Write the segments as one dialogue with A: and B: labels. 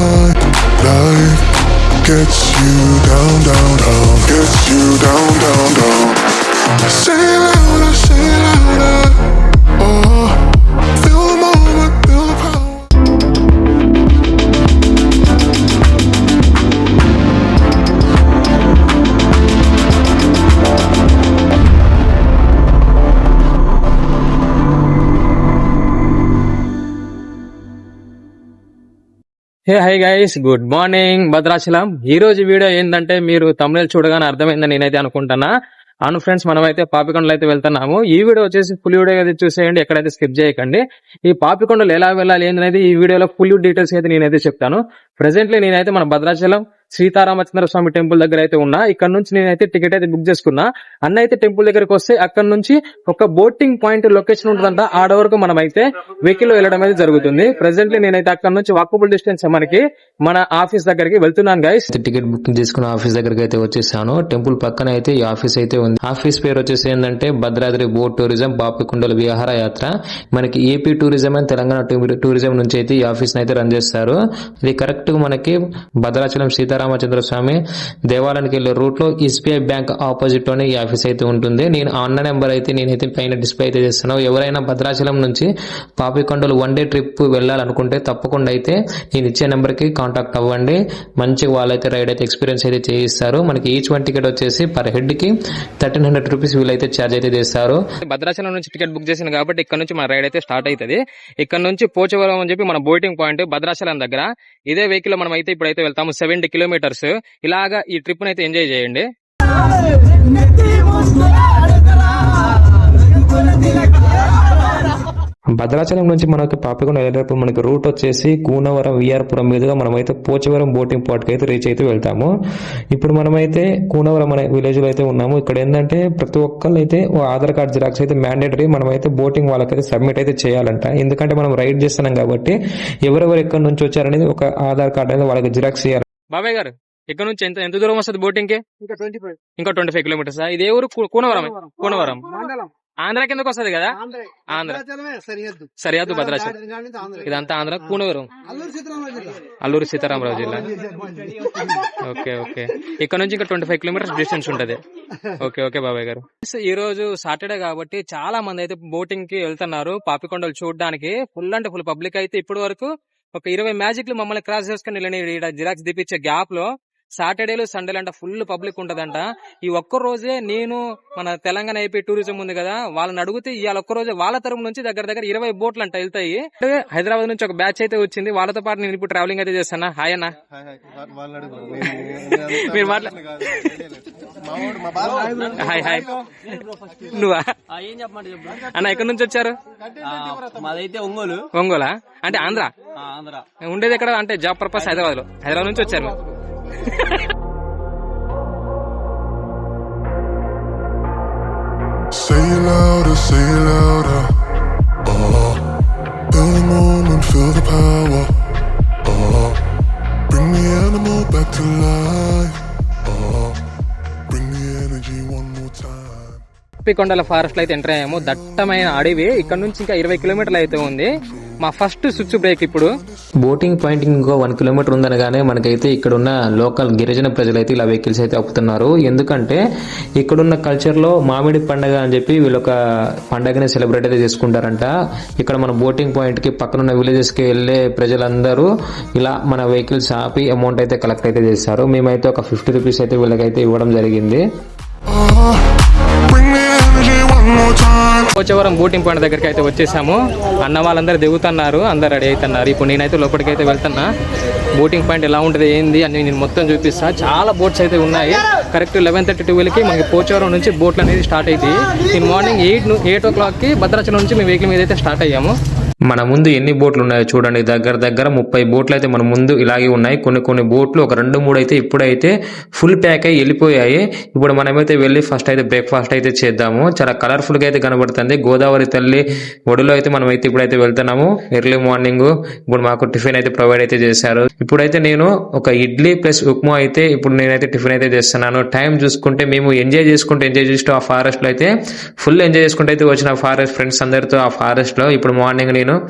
A: Life gets you down, down, down. Gets you down, down, down. Say it louder, say it louder. Oh, feel the moment, feel the power.
B: Hey hi guys, good morning Bhadrachalam. ఈ రోజు video ఏంటంటే మీరు తమిళ చూడగానే అర్థమైందని నేనైతే అనుకుంటున్నా. అవును friends, మనమైతే పాపికొండలు అయితే వెళ్తున్నాము. ఈ వీడియో వచ్చేసి ఫుల్ వీడియో అయితే చూసేయండి, ఎక్కడైతే స్కిప్ చేయకండి. ఈ పాపికొండలు ఎలా వెళ్ళాలి ఏంటనేది ఈ వీడియోలో ఫుల్ డీటెయిల్స్ అయితే నేనైతే చెప్తాను. ప్రెసెంట్లీ నేనైతే మన భద్రాచలం సీతారామచంద్ర స్వామి టెంపుల్ దగ్గర అయితే ఉన్నా. ఇక్కడ నుంచి నేనైతే టికెట్ అయితే బుక్ చేసుకున్నా. అన్న అయితే టెంపుల్ దగ్గరకు వస్తే అక్కడ నుంచి ఒక బోటింగ్ పాయింట్ లొకేషన్ ఉంటుందంట. ఆడ వరకు మనం అయితే వెహికల్ వెళ్ళడం అయితే జరుగుతుంది. ప్రెసెంట్లీ నేనైతే అక్కడ నుంచి వాకబుల్ డిస్టెన్స్ మనకి మన ఆఫీస్ దగ్గరికి వెళ్తున్నాను గైస్.
C: టికెట్ బుకింగ్ చేసుకున్న ఆఫీస్ దగ్గరికి అయితే వచ్చేసాను. టెంపుల్ పక్కన అయితే ఈ ఆఫీస్ అయితే ఉంది. ఆఫీస్ పేరు వచ్చేసి ఏంటంటే భద్రాద్రి బోట్ టూరిజం పాపికొండల విహార యాత్ర. మనకి AP tourism and Telangana tourism నుంచి అయితే ఈ ఆఫీస్ అయితే రన్ చేస్తారు. ఇది కరెక్ట్ మనకి భద్రాచలం సీతారామచంద్ర స్వామి దేవాలయానికి వెళ్లే రూట్ లో ఎస్బీఐ బ్యాంక్ ఆపోజిట్ లోనే ఈ ఆఫీస్ అయితే ఉంటుంది. నేను అన్న నెంబర్ అయితే నేనైతే పైన డిస్ప్లే అయితే చేస్తాను. ఎవరైనా భద్రాచలం నుంచి పాపికొండలు వన్ డే ట్రిప్ వెళ్ళాలనుకుంటే తప్పకుండా అయితే నేను ఇచ్చే నెంబర్ కి కాంటాక్ట్ అవ్వండి. మంచి వాళ్ళైతే రైడ్ అయితే ఎక్స్పీరియన్స్ అయితే చేయిస్తారు. మనకి ఈచ్ వన్ టికెట్ వచ్చేసి పర్ హెడ్ కి 1300 రూపీస్ వీళ్ళైతే ఛార్జ్ అయితే చేస్తారు.
B: భద్రాచలం నుంచి టికెట్ బుక్ చేసింది కాబట్టి ఇక్కడ నుంచి మన రైడ్ అయితే స్టార్ట్ అవుతుంది. ఇక్కడ నుంచి పోచవరం అని చెప్పి మన బోటింగ్ పాయింట్ భద్రాచలం దగ్గర. ఇదే వెహికల్ మనం అయితే ఇప్పుడైతే వెళ్తాము 70 కిలోమీటర్స్. ఇలాగా ఈ ట్రిప్ అయితే ఎంజాయ్ చేయండి.
C: భద్రాచలం నుంచి మనకి పాపికొండ వెళ్ళేటప్పుడు మనకి రూట్ వచ్చేసి కూనవరం విఆర్పురం మీదుగా మనమైతే పోచవరం బోటింగ్ పార్ట్ కి అయితే రీచ్ అయితే వెళ్తాము. ఇప్పుడు మనమైతే కూనవరం అనే విలేజ్ లో అయితే ఉన్నాము. ఇక్కడ ఏంటంటే ప్రతి ఒక్కళ్ళు అయితే ఆధార్ కార్డ్ జిరాక్స్ అయితే మ్యాండేటరీ మనమైతే బోటింగ్ వాళ్ళకైతే సబ్మిట్ అయితే చేయాలంట. ఎందుకంటే మనం రైడ్ చేస్తున్నాం కాబట్టి ఎవరెవరు ఎక్కడి నుంచి వచ్చారనేది ఒక ఆధార్ కార్డ్ అనేది వాళ్ళకి జిరాక్స్ చేయాలి.
B: బాబాయ్ గారు, ఇక్కడ నుంచి ఎంత దూరం వస్తుంది బోటింగ్ కి? ఇంకా 25 కిలోమీటర్స్. ఇది ఏ ఊరు? కూనవరం ఆంధ్ర కిందకు వస్తుంది కదా. ఆంధ్ర సరిహద్దు భద్రాచలం. ఇదంతా ఆంధ్ర. కూనవరం అల్లూరు సీతారామరాజు జిల్లా. Okay okay. ఇక్కడ నుంచి ఇంకా 25 కిలోమీటర్స్ డిస్టెన్స్ ఉంటది. ఓకే ఓకే బాబాయ్ గారు. ఈ రోజు సాటర్డే కాబట్టి చాలా మంది అయితే బోటింగ్ కి వెళ్తున్నారు పాపికొండలు చూడడానికి. ఫుల్ అంటే ఫుల్ పబ్లిక్ అయితే ఇప్పటి వరకు ఒక 20 మ్యాజిక్లు మమ్మల్ని క్రాస్ చేసుకుని జిరాక్స్ దిప్పించే గ్యాప్ లో సాటర్డేలు సండేలు అంట ఫుల్ పబ్లిక్ ఉంటదంట. ఈ ఒక్క రోజే నేను మన తెలంగాణ ఏపీ టూరిజం ఉంది కదా, వాళ్ళని అడిగితే ఇవాళ ఒక్క రోజే వాళ్ళ తరపు నుంచి దగ్గర 20 బోట్లు అంట వెళ్తాయి. హైదరాబాద్ నుంచి ఒక బ్యాచ్ అయితే వచ్చింది. వాళ్ళతో పాటు నేను ఇప్పుడు ట్రావెలింగ్ అయితే చేస్తాను. హాయ్ అన్న, మీరు హాయ్ హాయ్. నువ్వా అన్న? ఎక్కడి నుంచి వచ్చారు?
D: మాదైతే
B: ఒంగోలా? అంటే ఆంధ్ర. ఉండేది ఎక్కడ? అంటే జాబ్ పర్పస్ హైదరాబాద్ నుంచి వచ్చారు.
A: Say it louder, say it louder. Oh, feel the moment, feel the power. Oh, bring the animal back to life. Oh, bring the energy one more time.
B: పాపికొండల ఫారెస్ట్ లో అయితే ఎంటర్ అయ్యాము. దట్టమైన అడవి. ఇక్కడ నుంచి ఇంకా 20 కిలోమీటర్లు అయితే ఉంది. మా ఫస్ట్ స్విచ్ బ్రేక్. ఇప్పుడు
C: బోటింగ్ పాయింట్ ఇంకో 1 కిలోమీటర్ ఉందనగానే మనకైతే ఇక్కడ ఉన్న లోకల్ గిరిజన ప్రజలైతే ఇలా వెహికల్స్ అయితే ఆపుతున్నారు. ఎందుకంటే ఇక్కడున్న కల్చర్ లో మామిడి పండుగ అని చెప్పి వీళ్ళొక పండుగని సెలబ్రేట్ అయితే చేసుకుంటారంట. ఇక్కడ మన బోటింగ్ పాయింట్ కి పక్కనున్న విలేజెస్ కి వెళ్లే ప్రజలందరూ ఇలా మన వెహికల్స్ ఆపి అమౌంట్ అయితే కలెక్ట్ అయితే చేస్తారు. మేమైతే ఒక 50 రూపీస్ అయితే వీళ్ళకైతే ఇవ్వడం జరిగింది.
B: పోచవరం బోటింగ్ పాయింట్ దగ్గరికి అయితే వచ్చేసాము. అన్న వాళ్ళందరూ దిగుతున్నారు, అందరు రెడీ అవుతున్నారు. ఇప్పుడు నేనైతే లోపలికైతే వెళ్తున్నా. బోటింగ్ పాయింట్ ఎలా ఉంటుంది ఏంది అని నేను మొత్తం చూపిస్తా. చాలా బోట్స్ అయితే ఉన్నాయి. కరెక్ట్ 11:30-12కి మనకి పోచవరం నుంచి బోట్లు అనేది స్టార్ట్ అవుతాయి. నేను మార్నింగ్ 8 o'clockకి భద్రాచలం నుంచి మేము వెహికల్ మీద అయితే స్టార్ట్ అయ్యాము.
C: మన ముందు ఎన్ని బోట్లు ఉన్నాయో చూడండి. దగ్గర 30 బోట్లు అయితే మన ముందు ఇలాగే ఉన్నాయి. కొన్ని బోట్లు ఒక 2-3 అయితే ఇప్పుడైతే ఫుల్ ప్యాక్ అయ్యి వెళ్ళిపోయాయి. ఇప్పుడు మనమైతే వెళ్ళి ఫస్ట్ అయితే బ్రేక్ఫాస్ట్ అయితే చేద్దాము. చాలా కలర్ఫుల్ గా అయితే కనబడుతుంది. గోదావరి తల్లి ఒడిలో అయితే మనం అయితే ఇప్పుడైతే వెళ్తున్నాము. ఎర్లీ మార్నింగ్ ఇప్పుడు మాకు టిఫిన్ అయితే ప్రొవైడ్ అయితే చేశారు. ఇప్పుడైతే నేను ఒక ఇడ్లీ ప్లస్ ఉప్మా అయితే ఇప్పుడు నేనైతే టిఫిన్ అయితే చేస్తున్నాను. టైం చూసుకుంటే మేము ఎంజాయ్ చేస్తూ ఆ ఫారెస్ట్ లో అయితే ఫుల్ ఎంజాయ్ చేసుకుంటూ అయితే వచ్చిన ఫారెస్ట్ ఫ్రెండ్స్ అందరితో ఆ ఫారెస్ట్ లో. ఇప్పుడు మార్నింగ్ నేను నేను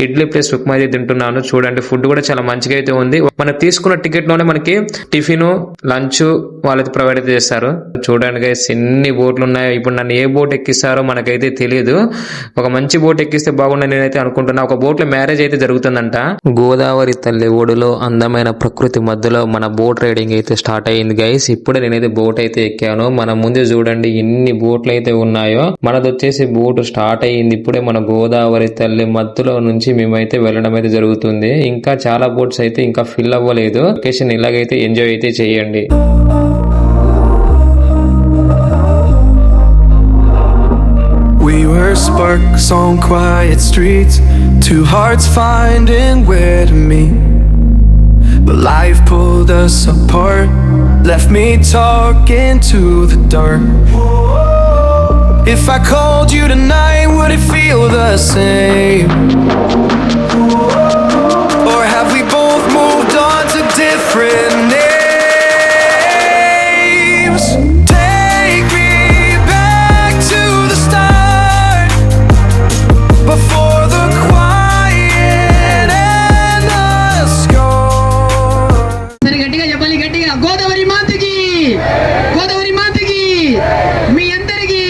C: ఇడ్లీ ప్లస్ ఉప్మా అయితే తింటున్నాను. చూడండి ఫుడ్ కూడా చాలా మంచిగా అయితే ఉంది. మనం తీసుకున్న టికెట్ లోనే మనకి టిఫిన్ లంచ్ వాళ్ళైతే ప్రొవైడ్ అయితే చేస్తారు. చూడండి గైస్ ఎన్ని బోట్లు ఉన్నాయో. ఇప్పుడు నన్ను ఏ బోట్ ఎక్కిస్తారో మనకైతే తెలియదు. ఒక మంచి బోట్ ఎక్కిస్తే బాగుండని నేనైతే అనుకుంటున్నా. ఒక బోట్ లో మ్యారేజ్ అయితే జరుగుతుందంట. గోదావరి తల్లి ఒడిలో అందమైన ప్రకృతి మధ్యలో మన బోట్ రైడింగ్ అయితే స్టార్ట్ అయ్యింది గైస్. ఇప్పుడే నేనైతే బోట్ అయితే ఎక్కాను. మన ముందే చూడండి ఎన్ని బోట్లు అయితే ఉన్నాయో. మనది వచ్చేసి బోట్ స్టార్ట్ అయ్యింది. ఇప్పుడే మన గోదావరి తల్లి మధ్యలో నుంచి మేమైతే వెళ్ళడం అయితే జరుగుతుంది. ఇంకా చాలా బోట్స్ అయితే ఇంకా ఫిల్ అవ్వలేదు. లొకేషన్ ఇలాగైతే ఎంజాయ్ అయితే చేయండి.
D: We were sparks on quiet streets, two hearts finding where to meet. But life pulled us apart, left me talking to the dark. If I called you tonight, would it feel the same? Or have we both moved on to different names? Take me back to the start, before the quiet and the score.
E: సరే గట్టిగా చెప్పాలి, గట్టిగా గోదావరి మాతకి, గోదావరి మాతకి, మీ అందరికి.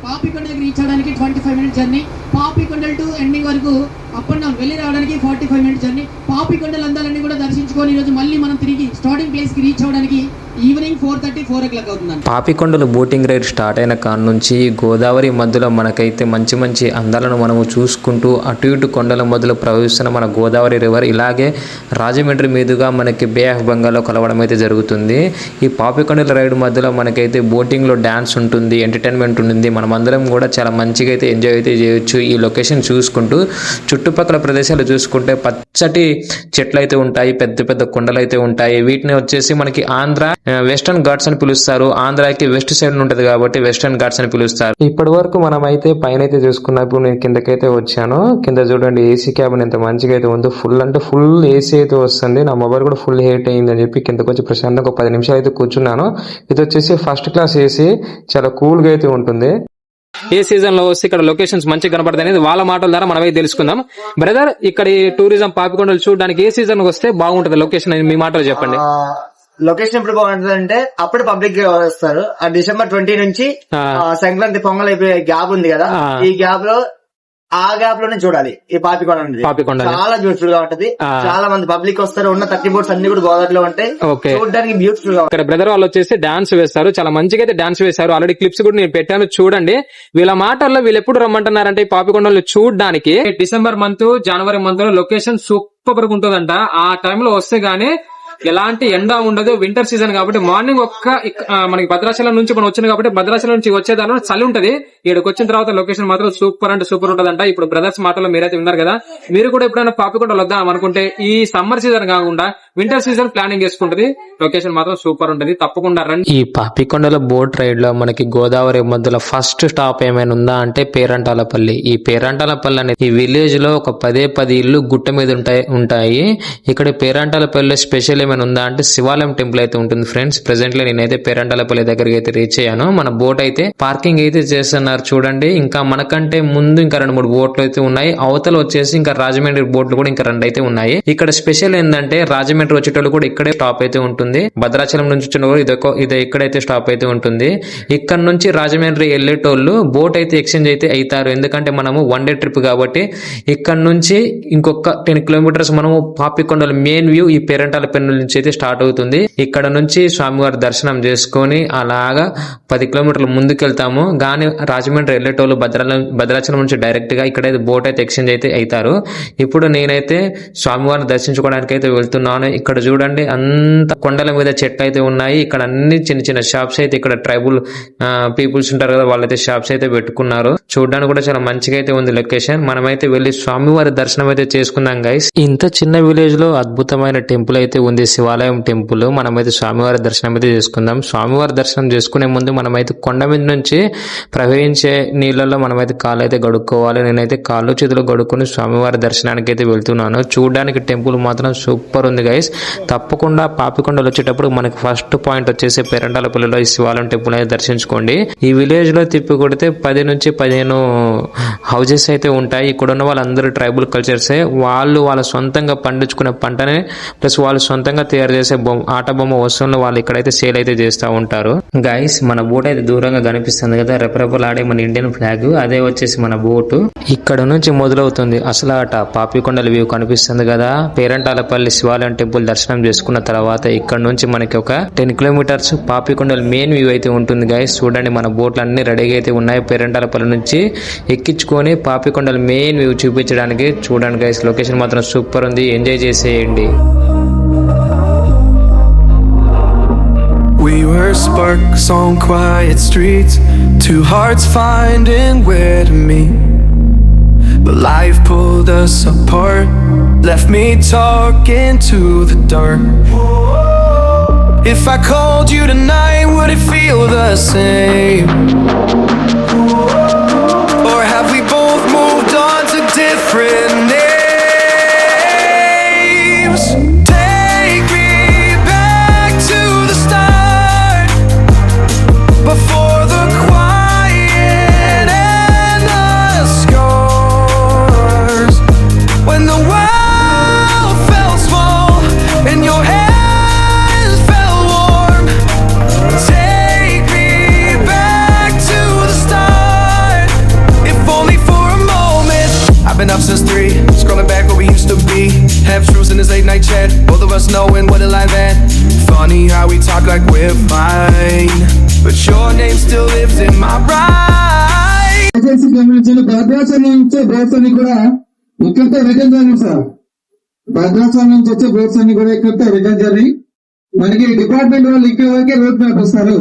E: పాపికొండకి reach అవడానికి 25 minutes journey. పాపికొండల to ending వరకు up and down వెళ్ళి రావడానికి 45 మినిట్స్ జర్నీ. పాపికొండల అందాలన్నీ కూడా దర్శించుకొని ఈరోజు మళ్ళీ మనం తిరిగి స్టార్టింగ్ ప్లేస్ కి రీచ్ అవడానికి ఈవినింగ్ 4:30, 4 o'clock అవుతుందండి.
C: పాపికొండలు బోటింగ్ రైడ్ స్టార్ట్ అయిన కాడ నుంచి గోదావరి మధ్యలో మనకైతే మంచి మంచి అందాలను మనము చూసుకుంటూ అటు ఇటు కొండల మధ్యలో ప్రవహిస్తున్న మన గోదావరి రివర్ ఇలాగే రాజమండ్రి మీదుగా మనకి బే ఆఫ్ బెంగాల్లో కలవడం అయితే జరుగుతుంది. ఈ పాపికొండల రైడ్ మధ్యలో మనకైతే బోటింగ్ లో డాన్స్ ఉంటుంది, ఎంటర్టైన్మెంట్ ఉంటుంది. మనమందరం కూడా చాలా మంచిగా అయితే ఎంజాయ్ అయితే చేయొచ్చు. ఈ లొకేషన్ చూసుకుంటూ చుట్టుపక్కల ప్రదేశాలు చూసుకుంటే పచ్చటి చెట్లు అయితే ఉంటాయి, పెద్ద పెద్ద కొండలు అయితే ఉంటాయి. వీటిని వచ్చేసి మనకి ఆంధ్ర వెస్టర్న్ ఘాట్స్ అని పిలుస్తారు. ఆంధ్రాకి వెస్ట్ సైడ్ ఉంటది కాబట్టి వెస్టర్న్ ఘాట్స్ అని పిలుస్తారు. ఇప్పటి వరకు మనం అయితే పైన అయితే చూసుకున్నప్పుడు నేను కిందకైతే వచ్చాను. కింద చూడండి ఏసీ క్యాబిన్ ఎంత మంచిగా అయితే ఉందో. ఫుల్ అంటే ఫుల్ ఏసీ అయితే వస్తుంది. నా మొబైల్ కూడా ఫుల్ హీట్ అయ్యింది అని చెప్పి కిందకి వచ్చి ప్రశాంతంగా ఒక 10 నిమిషాలు అయితే కూర్చున్నాను. ఇది వచ్చేసి ఫస్ట్ క్లాస్ ఏసీ, చాలా కూల్ గా అయితే ఉంటుంది.
B: ఏ సీజన్ లో వస్తే ఇక్కడ లొకేషన్స్ మంచిగా కనపడతాయి అనేది వాళ్ళ మాటల ద్వారా మనమే తెలుసుకుందాం. బ్రదర్, ఇక్కడ ఈ టూరిజం పాపికొండలు చూడడానికి ఏ సీజన్ వస్తే బాగుంటది లొకేషన్ అని మీ మాటలు చెప్పండి.
F: లొకేషన్ ఎప్పుడు బాగుంటుంది అంటే అప్పుడు పబ్లిక్ వస్తారు. డిసెంబర్ 20 నుంచి సంక్రాంతి పొంగల్ అయిపోయే గ్యాప్ ఉంది కదా, ఈ గ్యాప్ లో ఆ గ్యాప్ లోనే చూడాలి ఈ పాపికొండ అనేది. చాలా బ్యూటిఫుల్ గా ఉంటది. చాలా మంది పబ్లిక్ వస్తారు. ఉన్న 30 బోట్స్ అన్ని కూడా గోదావరిలో ఉంటాయి. చూడడానికి బ్యూటిఫుల్ గా.
B: ఇక్కడ బ్రదర్ వాళ్ళు వచ్చేసి డాన్స్ వేస్తారు, చాలా మంచిగా అయితే డాన్స్ వేస్తారు. ఆల్రెడీ క్లిప్స్ కూడా నేను పెట్టాను చూడండి. వీళ్ళ మాటల్లో వీళ్ళు ఎప్పుడు రమ్మంటున్నారంటే ఈ పాపికొండలు చూడడానికి డిసెంబర్ మంత్, జనవరి మంత్ లో లొకేషన్ సూపర్ గా ఉంటుందంట. ఆ టైంలో వస్తే గానీ ఎలాంటి ఎండ ఉండదు. వింటర్ సీజన్ కాబట్టి మార్నింగ్ మనకి భద్రాచలం నుంచి మనం వచ్చింది కాబట్టి భద్రాచలం నుంచి వచ్చేదానిలో చలి ఉంటది. ఇక్కడికి వచ్చిన తర్వాత లొకేషన్ మాత్రం సూపర్ అంటే సూపర్ ఉంటదంట. ఇప్పుడు బ్రదర్స్ మాటలో మీరైతే ఉన్నారు కదా, మీరు కూడా ఎప్పుడైనా పాపికొండలు వద్దాం అనుకుంటే ఈ సమ్మర్ సీజన్ కాకుండా వింటర్ సీజన్ ప్లానింగ్ చేసుకుంటది. లొకేషన్ మాత్రం సూపర్ ఉంటది, తప్పకుండా రండి.
C: ఈ పాపికొండల బోట్ రైడ్ లో మనకి గోదావరి మధ్యలో ఫస్ట్ స్టాప్ ఏమైనా ఉందా అంటే పేరంటాలపల్లి. ఈ పేరంటాలపల్లి అనేది ఈ విలేజ్ లో ఒక 10 ఇల్లు గుట్ట మీద ఉంటాయి. ఇక్కడ పేరంటాలపల్లి స్పెషల్ ఏమైనా ఉందా అంటే శివాలయం టెంపుల్ అయితే ఉంటుంది ఫ్రెండ్స్. ప్రెసెంట్లీ నేనైతే పేరంటాలపల్లి దగ్గరికి అయితే రీచ్ అయ్యాను. మన బోట్ అయితే పార్కింగ్ అయితే చేస్తున్నారు చూడండి. ఇంకా మనకంటే ముందు ఇంకా 2-3 బోట్లు అయితే ఉన్నాయి. అవతల వచ్చేసి ఇంకా రాజమండ్రి బోట్లు కూడా ఇంకా 2 అయితే ఉన్నాయి. ఇక్కడ స్పెషల్ ఏంటంటే రాజమండ్రి వచ్చేటోళ్ళు కూడా ఇక్కడే స్టాప్ అయితే ఉంటుంది. భద్రాచలం నుంచి వచ్చిన ఇది ఇక్కడైతే స్టాప్ అయితే ఉంటుంది. ఇక్కడ నుంచి రాజమండ్రి వెళ్లేటోళ్ళు బోట్ అయితే ఎక్స్చేంజ్ అయితే అవుతారు. ఎందుకంటే మనము 1 డే ట్రిప్ కాబట్టి ఇక్కడ నుంచి ఇంకొక 10 కిలోమీటర్స్ మనము పాపికొండల మెయిన్ వ్యూ ఈ పేరంటాలపల్లి నుంచి అయితే స్టార్ట్ అవుతుంది. ఇక్కడ నుంచి స్వామివారి దర్శనం చేసుకొని అలాగా 10 కిలోమీటర్లు ముందుకెళ్తాము. గాని రాజమండ్రి వెళ్లేటోళ్ళు భద్రాచలం నుంచి డైరెక్ట్ గా ఇక్కడైతే బోట్ అయితే ఎక్స్చేంజ్ అయితే అవుతారు. ఇప్పుడు నేనైతే స్వామివారిని దర్శించుకోవడానికి అయితే వెళ్తున్నాను. ఇక్కడ చూడండి అంత కొండల మీద చెట్లు అయితే ఉన్నాయి. ఇక్కడ అన్ని చిన్న చిన్న షాప్స్ అయితే ఇక్కడ ట్రైబల్ పీపుల్స్ ఉంటారు కదా, వాళ్ళైతే షాప్స్ అయితే పెట్టుకున్నారు. చూడడానికి కూడా చాలా మంచిగా అయితే ఉంది లొకేషన్. మనమైతే వెళ్లి స్వామివారి దర్శనం అయితే చేసుకుందాం గైస్. ఇంత చిన్న విలేజ్ లో అద్భుతమైన టెంపుల్ అయితే ఉంది, శివాలయం టెంపుల్. మనమైతే స్వామివారి దర్శనం అయితే చేసుకుందాం. స్వామివారి దర్శనం చేసుకునే ముందు మనమైతే కొండ మీద నుంచి ప్రవహించే నీళ్ళలో మనమైతే కాళ్ళు అయితే గడుక్కోవాలి. నేనైతే కాళ్ళు చేతులు గడుక్కుని స్వామివారి దర్శనానికి అయితే వెళ్తున్నాను. చూడడానికి టెంపుల్ మాత్రం సూపర్ ఉంది గైస్. గైస్. తప్పకుండా పాపికొండలు వచ్చేటప్పుడు మనకి ఫస్ట్ పాయింట్ వచ్చేసి పేరంటాలపల్లిలో ఈ శివాలయం టెంపుల్ అయితే దర్శించుకోండి. ఈ విలేజ్ లో తిప్పి కొడితే 10 నుంచి 15 హౌజెస్ అయితే ఉంటాయి. ఇక్కడ ఉన్న వాళ్ళందరూ ట్రైబల్ కల్చర్సే. వాళ్ళు వాళ్ళ సొంతంగా పండించుకునే పంటనే ప్లస్ వాళ్ళు సొంతంగా తయారు చేసే ఆట బొమ్మ వస్తువులను వాళ్ళు ఇక్కడైతే సేల్ అయితే చేస్తూ ఉంటారు. గైస్ మన బోట్ అయితే దూరంగా కనిపిస్తుంది కదా, రెపరెపలాడే మన ఇండియన్ ఫ్లాగ్, అదే వచ్చేసి మన బోటు. ఇక్కడ నుంచి మొదలవుతుంది అసలు ఆట. పాపికొండల వ్యూ కనిపిస్తుంది కదా. పేరంటాలపల్లి శివాలయం టెంపుల్ దర్శనం చేసుకున్న తర్వాత ఇక్కడ నుంచి మనకి ఒక 10 కిలోమీటర్స్ పాపికొండల మెయిన్ వ్యూ అయితే ఉంటుంది గైస్. చూడండి మన బోట్లు అన్ని రెడీగా అయితే ఉన్నాయి. పేరంటాలపల్లి నుంచి ఎక్కించుకొని పాపికొండల మెయిన్ వ్యూ చూపించడానికి. చూడండి గైస్, లొకేషన్ మాత్రం సూపర్ ఉంది, ఎంజాయ్ చేసేయండి.
D: We were sparks on quiet streets, two hearts finding where to meet. But life pulled us apart, left me talking to the dark. If I called you tonight, would it feel the same? Or have we both moved on to different names? Take me back to the start, before the quiet and the scars. When the world felt small and your hands felt warm. Take me back to the start, if only for a moment. I've been up since 3, scrolling back where we used to be. Half truths in this late night chat, both of us knowing what it like that. Funny how we talk like we're fine, but your name still lives in my mind.
G: గమనించిన భద్రాచలం నుంచి boats అన్ని కూడా ఇక్కడితో return journey sir. Bhadrachalam నుంచి వచ్చే boats అన్ని కూడా ఇక్కడితో రిటర్న్ జర్నీ. మనకి డిపార్ట్మెంట్ వాళ్ళు ఇక్కడ వరకే రోడ్ మ్యాప్ వస్తారు.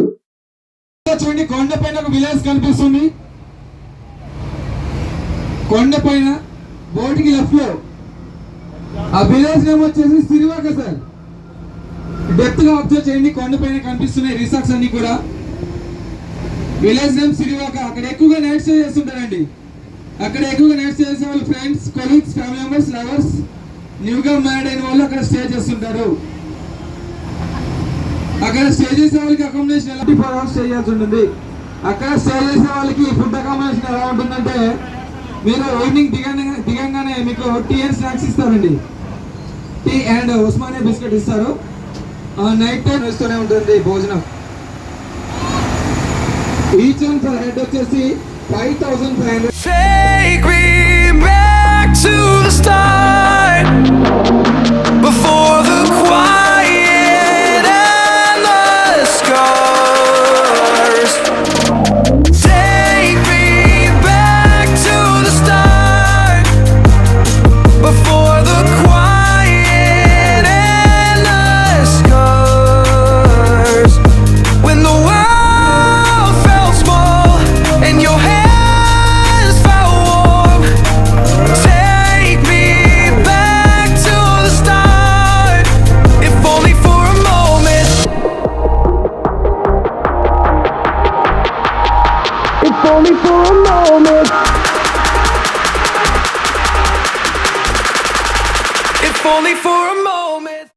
G: చూడండి కొండ పైన ఒక విలేజ్ కనిపిస్తుంది. కొండ పైన బోట్ కి లెఫ్ట్ లో ఆ విలేజ్ నేమ్ వచ్చేసి సిరివాక సార్. డెప్త్ గా అబ్జర్వ్ చేయండి, కొండ పైన కనిపిస్తున్నాయి రిసార్ట్స్ అన్ని కూడా. Village name Sirivaka. అక్కడ ఎక్కువగా నైట్ స్టే చేస్తుంటారండి. అక్కడ ఎక్కువగా నైట్ స్టే చేసే వాళ్ళు friends, colleagues, family members, lovers, న్యూగా మ్యారీడ్ అయిన వాళ్ళు అక్కడ స్టే చేస్తుంటారు. అక్కడ స్టే చేసే వాళ్ళకి అకామిడేషన్ 24 hours స్టే చేయాల్సి ఉంటుంది. అక్కడ స్టే చేసే వాళ్ళకి ఫుడ్ అకామిడేషన్ ఎలా ఉంటుందంటే, మీరు ఈవినింగ్ దిగంగానే మీకు టీ అండ్ స్నాక్స్ ఇస్తారండి. టీ అండ్ ఉస్మానియా బిస్కెట్ ఇస్తారు. నైట్ టైం ఇస్తూనే ఉంటుంది భోజనం. ఈచ్ వన్ పర్ హెడ్ వచ్చేసి 5,500.
D: Take me back to the start, before the quiet and the scars. Take me back to the start, before the quiet and the scars. When the world felt small and your hands felt warm. Take me back to the start, if only for a moment. If only for a moment. If only for